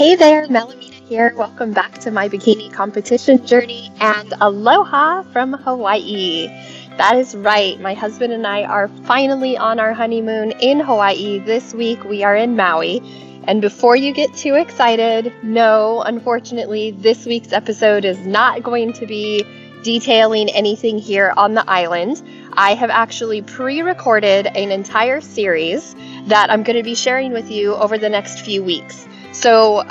Hey there, Melaminah here. Welcome back to My Bikini Competition Journey and aloha from Hawaii. That is right. My husband and I are finally on our honeymoon in Hawaii. This week we are in Maui. And before you get too excited, no, unfortunately, this week's episode is not going to be detailing anything here on the island. I have actually pre-recorded an entire series that I'm going to be sharing with you over the next few weeks. So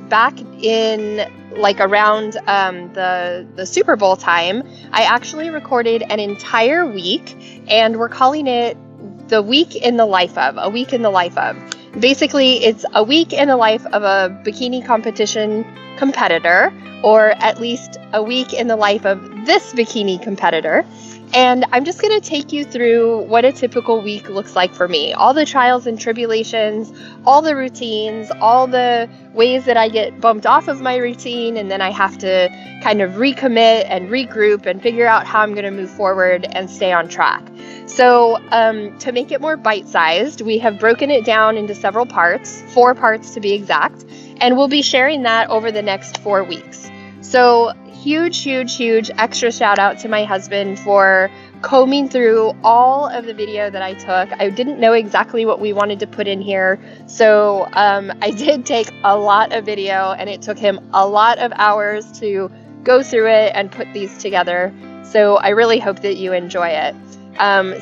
back in around the Super Bowl time, I actually recorded an entire week, and we're calling it the week in the life of, a week in the life of. Basically, it's a week in the life of a bikini competition competitor, or at least a week in the life of this bikini competitor. And I'm just going to take you through what a typical week looks like for me. All the trials and tribulations, all the routines, all the ways that I get bumped off of my routine, and then I have to kind of recommit and regroup and figure out how I'm going to move forward and stay on track. So to make it more bite-sized, we have broken it down into several parts, 4 parts to be exact, and we'll be sharing that over the next 4 weeks. So huge extra shout out to my husband for combing through all of the video that I took. I didn't know exactly what we wanted to put in here, so I did take a lot of video, and it took him a lot of hours to go through it and put these together. So I really hope that you enjoy it.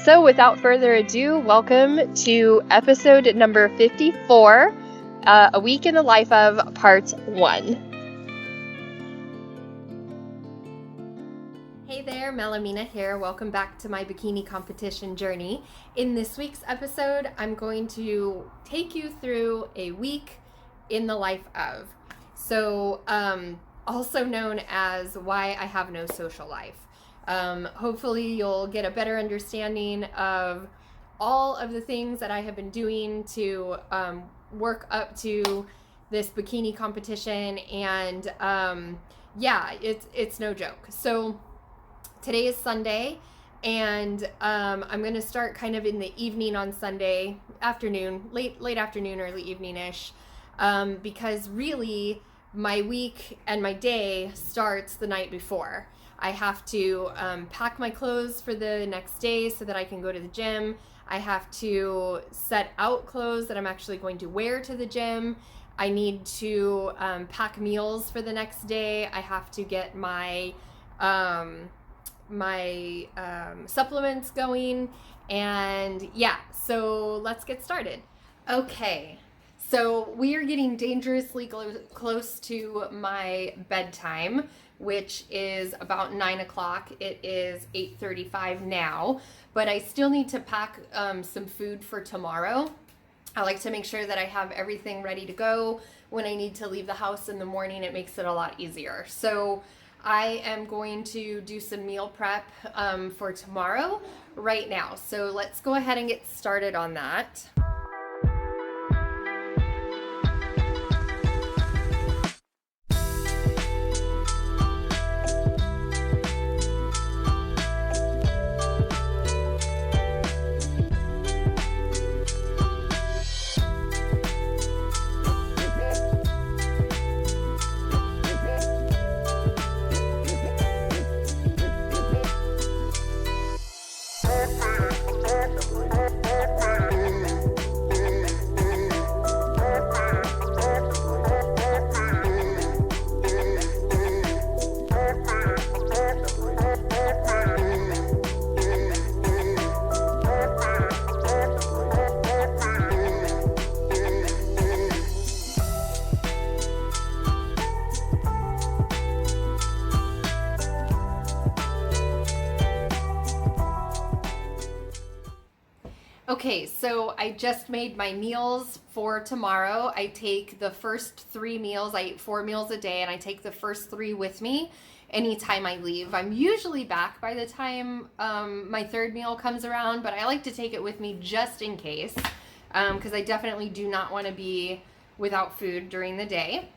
So without further ado, welcome to episode number 54, A Week in the Life of, Part 1. Hey there, Melaminah here. Welcome back to My Bikini Competition Journey. In this week's episode, I'm going to take you through a week in the life of. So, also known as why I have no social life. Hopefully you'll get a better understanding of all of the things that I have been doing to work up to this bikini competition, and it's no joke. So today is Sunday, and I'm going to start kind of in the evening on Sunday afternoon, late afternoon, early evening-ish, because really my week and my day starts the night before. I have to pack my clothes for the next day so that I can go to the gym. I have to set out clothes that I'm actually going to wear to the gym. I need to pack meals for the next day. I have to get my supplements going, and so let's get started. Okay, so we are getting dangerously close to my bedtime, which is about 9 o'clock. It is 8:35 now, but I still need to pack some food for tomorrow. I like to make sure that I have everything ready to go when I need to leave the house in the morning. It makes it a lot easier. So I am going to do some meal prep for tomorrow right now. So let's go ahead and get started on that. Okay, so I just made my meals for tomorrow. I take the first 3 meals. I eat 4 meals a day, and I take the first 3 with me anytime I leave. I'm usually back by the time my 3rd meal comes around, but I like to take it with me just in case, because I definitely do not want to be without food during the day.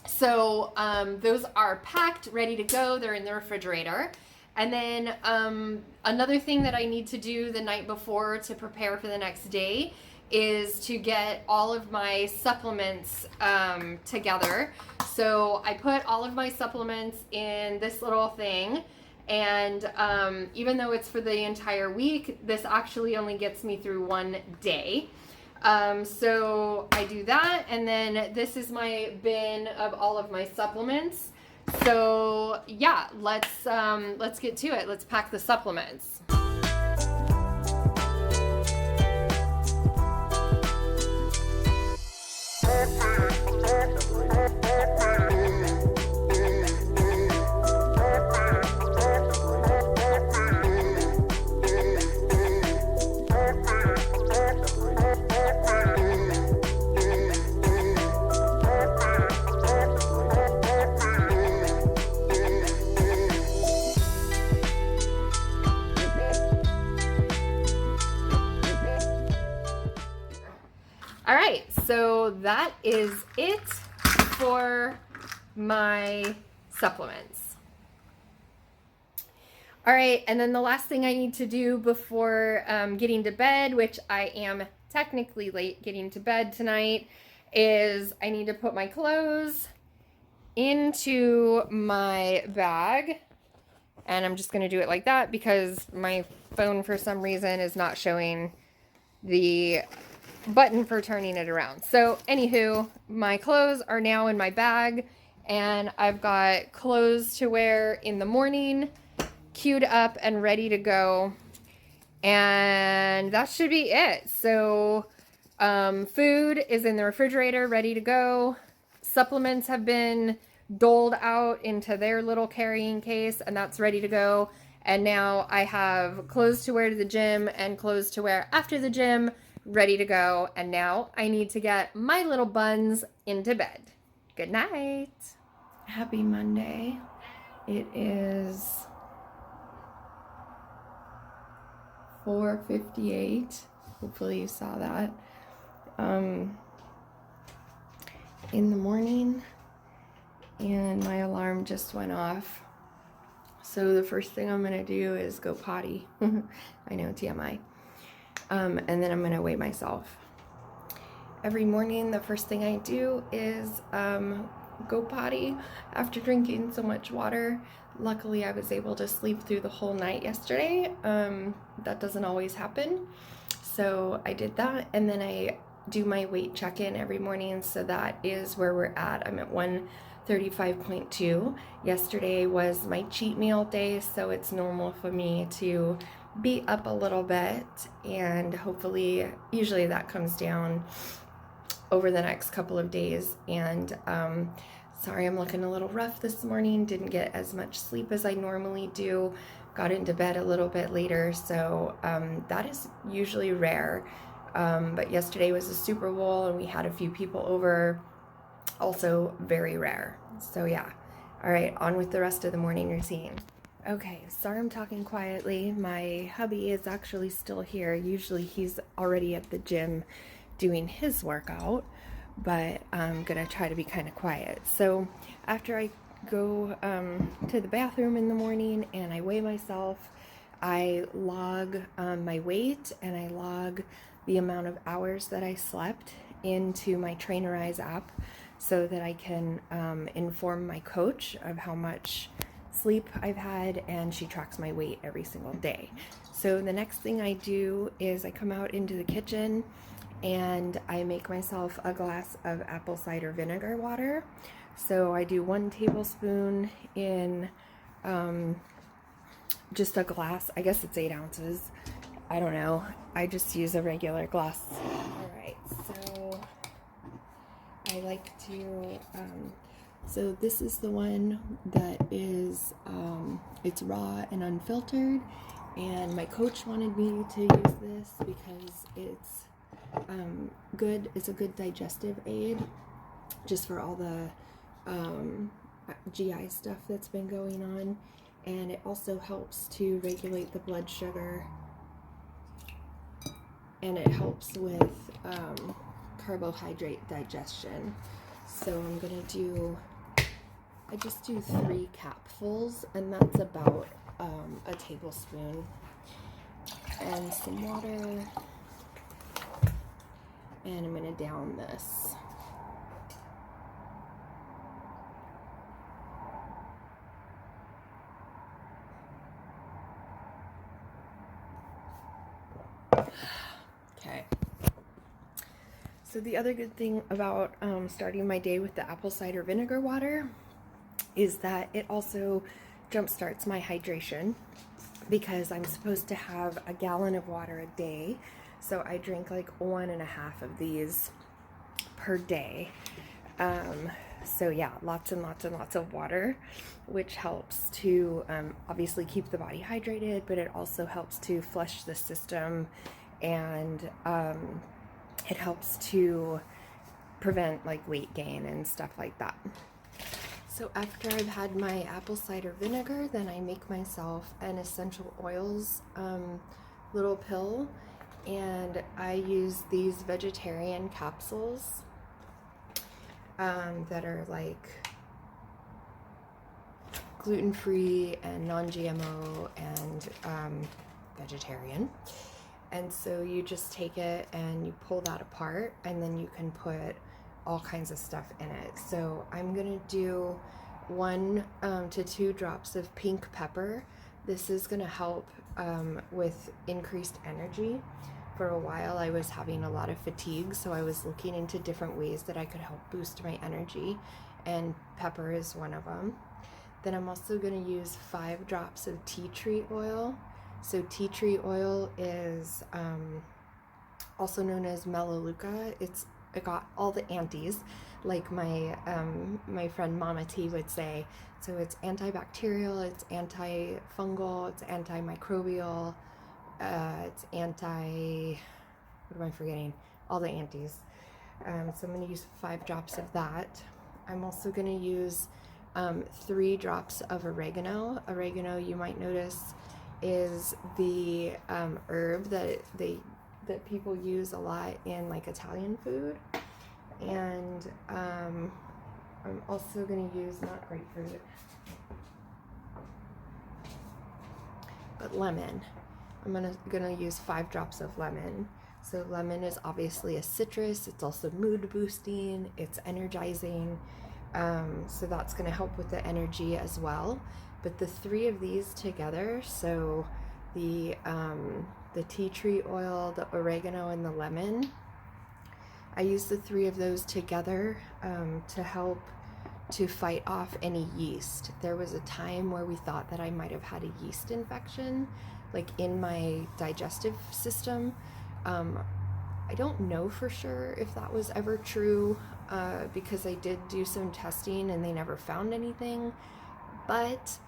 So those are packed, ready to go. They're in the refrigerator. And then another thing that I need to do the night before to prepare for the next day is to get all of my supplements together. So I put all of my supplements in this little thing, and even though it's for the entire week, this actually only gets me through one day. So I do that, and then this is my bin of all of my supplements. So yeah, let's get to it. Let's pack the supplements. All right, so that is it for my supplements. All right, and then the last thing I need to do before getting to bed, which I am technically late getting to bed tonight, is I need to put my clothes into my bag. And I'm just going to do it like that because my phone for some reason is not showing the button for turning it around. So anywho, my clothes are now in my bag, and I've got clothes to wear in the morning queued up and ready to go, and that should be it. So food is in the refrigerator ready to go. Supplements have been doled out into their little carrying case, and that's ready to go. And now I have clothes to wear to the gym and clothes to wear after the gym ready to go. And now I need to get my little buns into bed. Good night. Happy Monday. It is 4:58. Hopefully you saw that. In the morning, and my alarm just went off. So the first thing I'm gonna do is go potty. I know, TMI. And then I'm gonna weigh myself. Every morning, the first thing I do is go potty after drinking so much water. Luckily, I was able to sleep through the whole night yesterday. That doesn't always happen. So I did that, and then I do my weight check-in every morning. So that is where we're at. I'm at 135.2. Yesterday was my cheat meal day, so it's normal for me to be up a little bit, and hopefully, usually that comes down over the next couple of days. And sorry, I'm looking a little rough this morning. Didn't get as much sleep as I normally do. Got into bed a little bit later, so that is usually rare. But yesterday was a Super Bowl, and we had a few people over. Also very rare. So yeah. All right, on with the rest of the morning routine. Okay, sorry I'm talking quietly. My hubby is actually still here. Usually he's already at the gym doing his workout, but I'm gonna try to be kind of quiet. So after I go to the bathroom in the morning and I weigh myself, I log my weight, and I log the amount of hours that I slept into my Trainerize app so that I can inform my coach of how much sleep I've had, and she tracks my weight every single day. So the next thing I do is I come out into the kitchen and I make myself a glass of apple cider vinegar water. So I do 1 tablespoon in just a glass. I guess it's 8 ounces. I don't know. I just use a regular glass. All right, so I like to, so this is the one that is, it's raw and unfiltered, and my coach wanted me to use this because it's good. It's a good digestive aid just for all the GI stuff that's been going on, and it also helps to regulate the blood sugar, and it helps with carbohydrate digestion. So I'm gonna do, I just do 3 capfuls, and that's about a tablespoon, and some water. And I'm going to down this. Okay. So the other good thing about starting my day with the apple cider vinegar water is that it also jumpstarts my hydration, because I'm supposed to have a gallon of water a day. So I drink like 1.5 of these per day. So yeah, lots and lots and lots of water, which helps to obviously keep the body hydrated, but it also helps to flush the system, and it helps to prevent like weight gain and stuff like that. So after I've had my apple cider vinegar, then I make myself an essential oils little pill, and I use these vegetarian capsules that are like gluten-free and non-GMO and vegetarian. And so you just take it and you pull that apart, and then you can put all kinds of stuff in it. So I'm gonna do 1 to 2 drops of pink pepper. This is gonna help with increased energy. For a while I was having a lot of fatigue, so I was looking into different ways that I could help boost my energy, and pepper is one of them. Then I'm also gonna use 5 drops of tea tree oil. So tea tree oil is also known as Melaleuca. It got all the antis, like my friend Mama T would say. So it's antibacterial, it's antifungal, it's antimicrobial, it's what am I forgetting? All the antis. So I'm going to use 5 drops of that. I'm also going to use 3 drops of oregano. Oregano, you might notice, is the herb that people use a lot in like Italian food. And I'm also going to use, not grapefruit, but lemon. I'm gonna use 5 drops of lemon. So lemon is obviously a citrus. It's also mood boosting. It's energizing. So that's gonna help with the energy as well. But the 3 of these together, so the tea tree oil, the oregano, and the lemon, I use the 3 of those together to help to fight off any yeast. There was a time where we thought that I might have had a yeast infection, like in my digestive system. I don't know for sure if that was ever true, because I did do some testing and they never found anything, but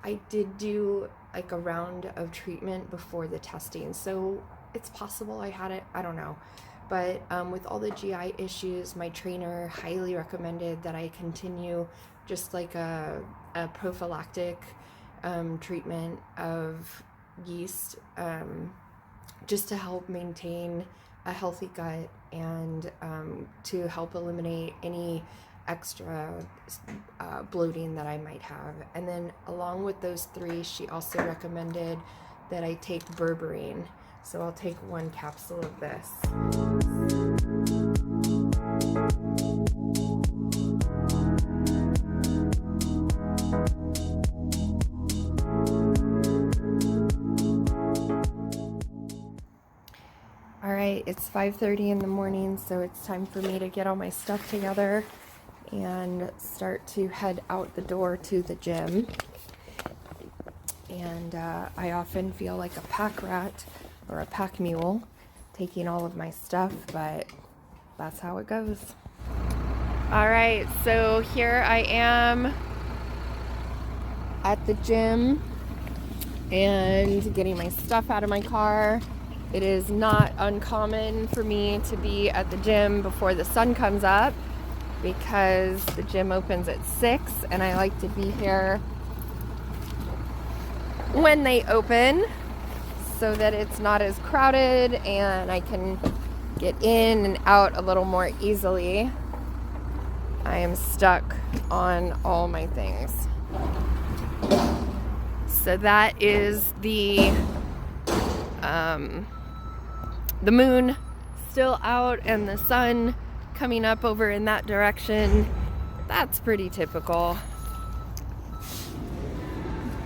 I did do like a round of treatment before the testing, so it's possible I had it, I don't know. But with all the GI issues, my trainer highly recommended that I continue just like a prophylactic treatment of yeast, just to help maintain a healthy gut and to help eliminate any extra bloating that I might have. And then along with those 3, she also recommended that I take berberine. So I'll take 1 capsule of this. All right, it's 5:30 in the morning, so it's time for me to get all my stuff together and start to head out the door to the gym. And I often feel like a pack rat or a pack mule taking all of my stuff, but that's how it goes. All right, so here I am at the gym and getting my stuff out of my car. It is not uncommon for me to be at the gym before the sun comes up, because the gym opens at 6 and I like to be here when they open so that it's not as crowded and I can get in and out a little more easily. I am stuck on all my things. So that is the moon still out and the sun coming up over in that direction. That's pretty typical.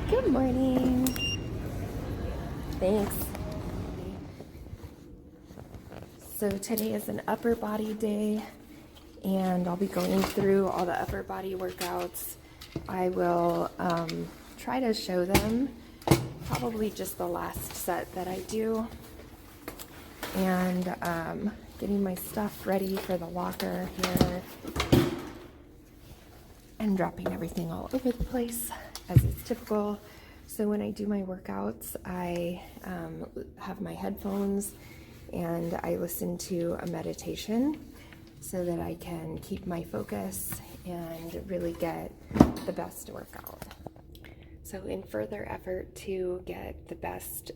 Good morning. Thanks. So today is an upper body day, and I'll be going through all the upper body workouts. I will try to show them, probably just the last set that I do, and getting my stuff ready for the walker here, and dropping everything all over the place as is typical. So when I do my workouts, I have my headphones and I listen to a meditation so that I can keep my focus and really get the best workout. So in further effort to get the best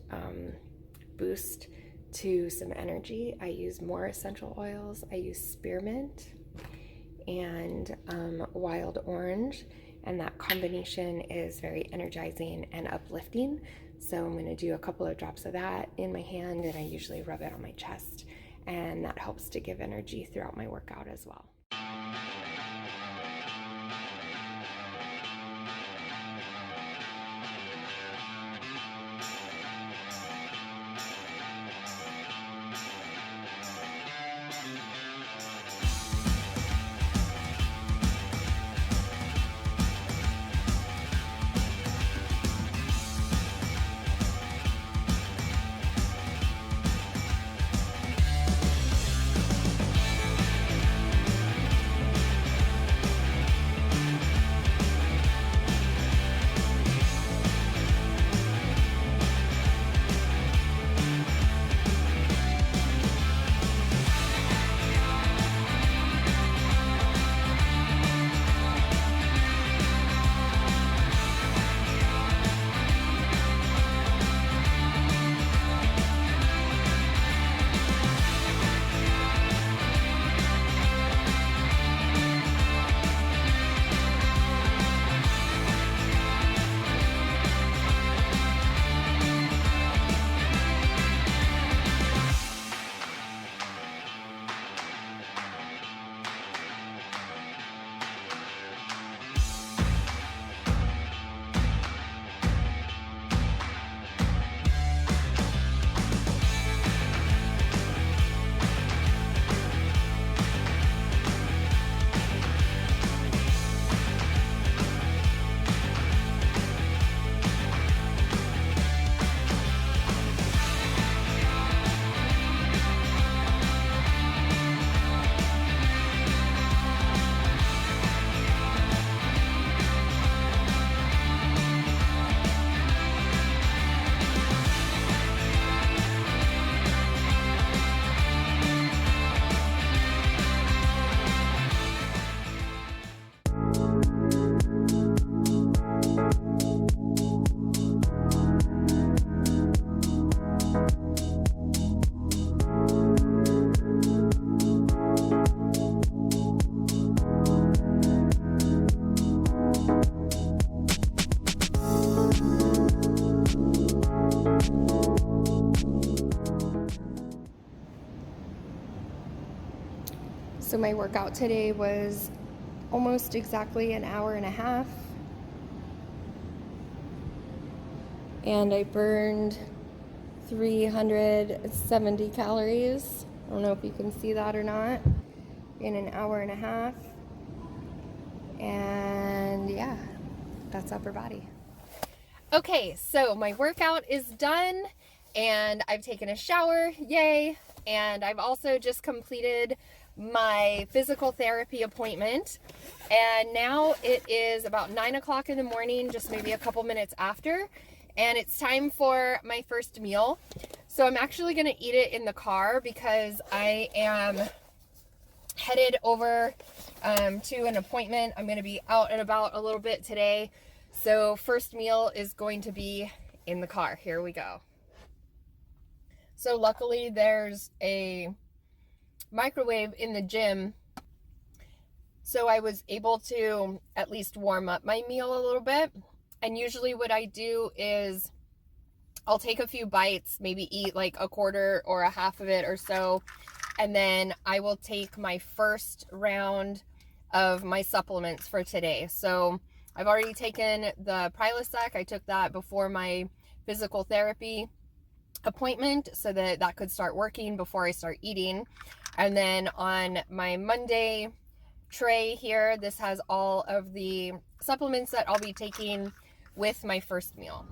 boost to some energy, I use more essential oils. I use spearmint and wild orange, and that combination is very energizing and uplifting. So I'm going to do a couple of drops of that in my hand, and I usually rub it on my chest, and that helps to give energy throughout my workout as well. So my workout today was almost exactly an hour and a half, and I burned 370 calories. I don't know if you can see that or not, in an hour and a half. And yeah, that's upper body. Okay, so my workout is done, and I've taken a shower, yay, and I've also just completed my physical therapy appointment, and now it is about 9 o'clock in the morning, just maybe a couple minutes after, and it's time for my first meal. So I'm actually going to eat it in the car because I am headed over to an appointment. I'm going to be out and about a little bit today, so first meal is going to be in the car. Here we go. So luckily there's a microwave in the gym, so I was able to at least warm up my meal a little bit. And usually what I do is I'll take a few bites, maybe eat like a quarter or a half of it or so, and then I will take my first round of my supplements for today. So I've already taken the Prilosec. I took that before my physical therapy appointment so that that could start working before I start eating. And then on my Monday tray here, this has all of the supplements that I'll be taking with my first meal.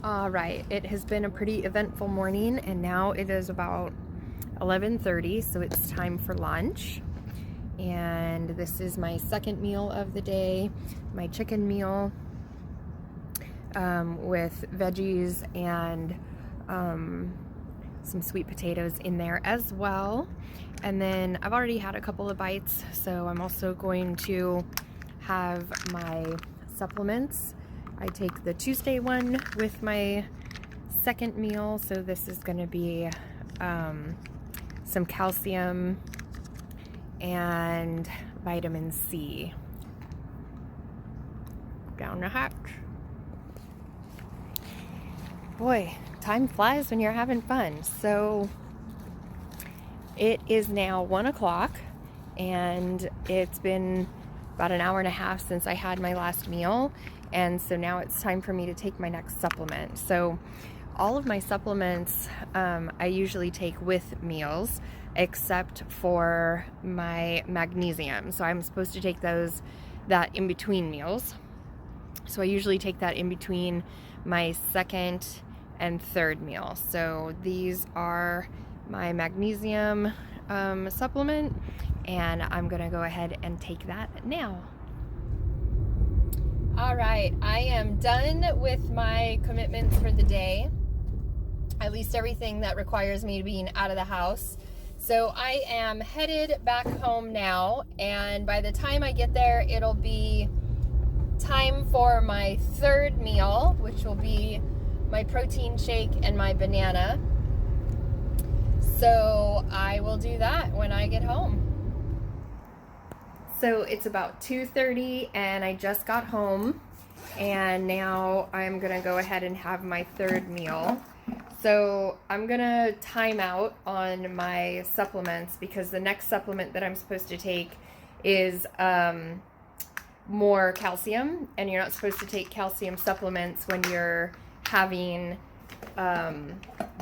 All right, it has been a pretty eventful morning, and now it is about 11:30, so it's time for lunch. And this is my second meal of the day, my chicken meal with veggies and some sweet potatoes in there as well. And then I've already had a couple of bites, so I'm also going to have my supplements. I take the Tuesday one with my second meal, so this is going to be some calcium and vitamin C. Down the hatch. Boy, time flies when you're having fun. So it is now 1 o'clock, and it's been about an hour and a half since I had my last meal, and so now it's time for me to take my next supplement. So all of my supplements I usually take with meals, except for my magnesium. So I'm supposed to take that in between meals. So I usually take that in between my second and third meal. So these are my magnesium supplement, and I'm gonna go ahead and take that now. All right, I am done with my commitments for the day, at least everything that requires me being out of the house. So I am headed back home now, and by the time I get there, it'll be time for my third meal, which will be my protein shake and my banana. So I will do that when I get home. So it's about 2:30, and I just got home, and now I'm gonna go ahead and have my third meal. So I'm gonna time out on my supplements because the next supplement that I'm supposed to take is more calcium, and you're not supposed to take calcium supplements when you're having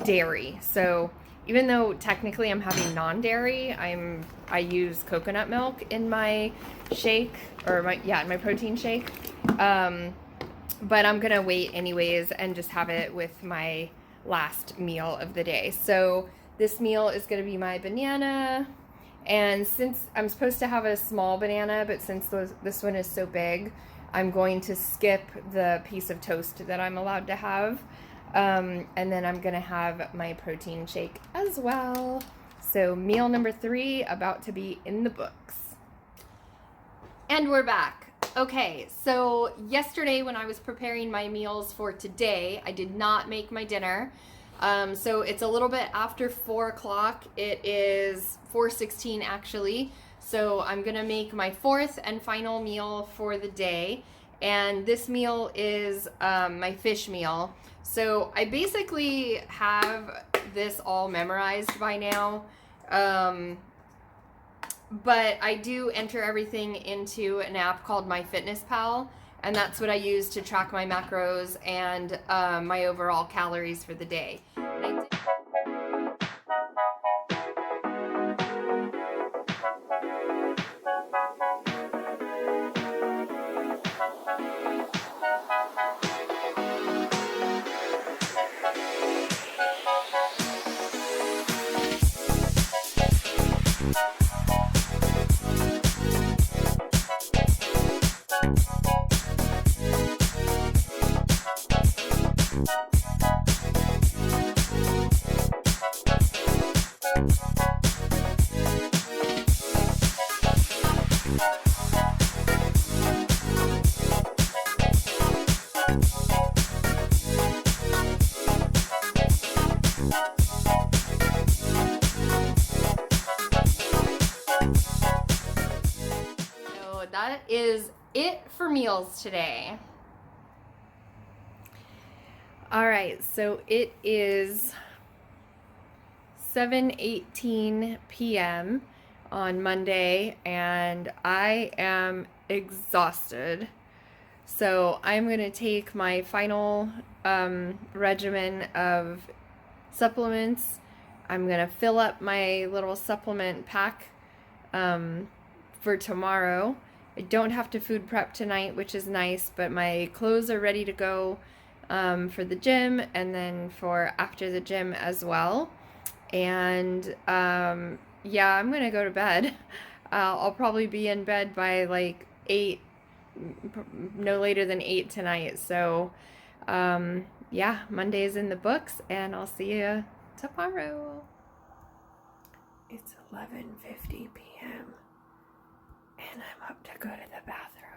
dairy. So even though technically I'm having non-dairy, I use coconut milk in my shake, or in my protein shake. But I'm gonna wait anyways and just have it with my last meal of the day. So this meal is gonna be my banana, and since I'm supposed to have a small banana, but since this one is so big, I'm going to skip the piece of toast that I'm allowed to have. And then I'm gonna have my protein shake as well. So meal number 3 about to be in the books. And we're back. Okay, so yesterday when I was preparing my meals for today, I did not make my dinner. So it's a little bit after 4 o'clock. It is 4:16 actually. So I'm gonna make my fourth and final meal for the day. And this meal is my fish meal. So I basically have this all memorized by now. But I do enter everything into an app called MyFitnessPal, and that's what I use to track my macros and my overall calories for the day. That is it for meals today. All right, so it is 7:18 p.m. on Monday, and I am exhausted. So I'm going to take my final regimen of supplements. I'm going to fill up my little supplement pack for tomorrow. I don't have to food prep tonight, which is nice, but my clothes are ready to go for the gym and then for after the gym as well. And yeah, I'm going to go to bed. I'll probably be in bed by like 8, no later than 8 tonight. So yeah, Monday is in the books, and I'll see you tomorrow. It's 11:50 p.m. and I'm up to go to the bathroom.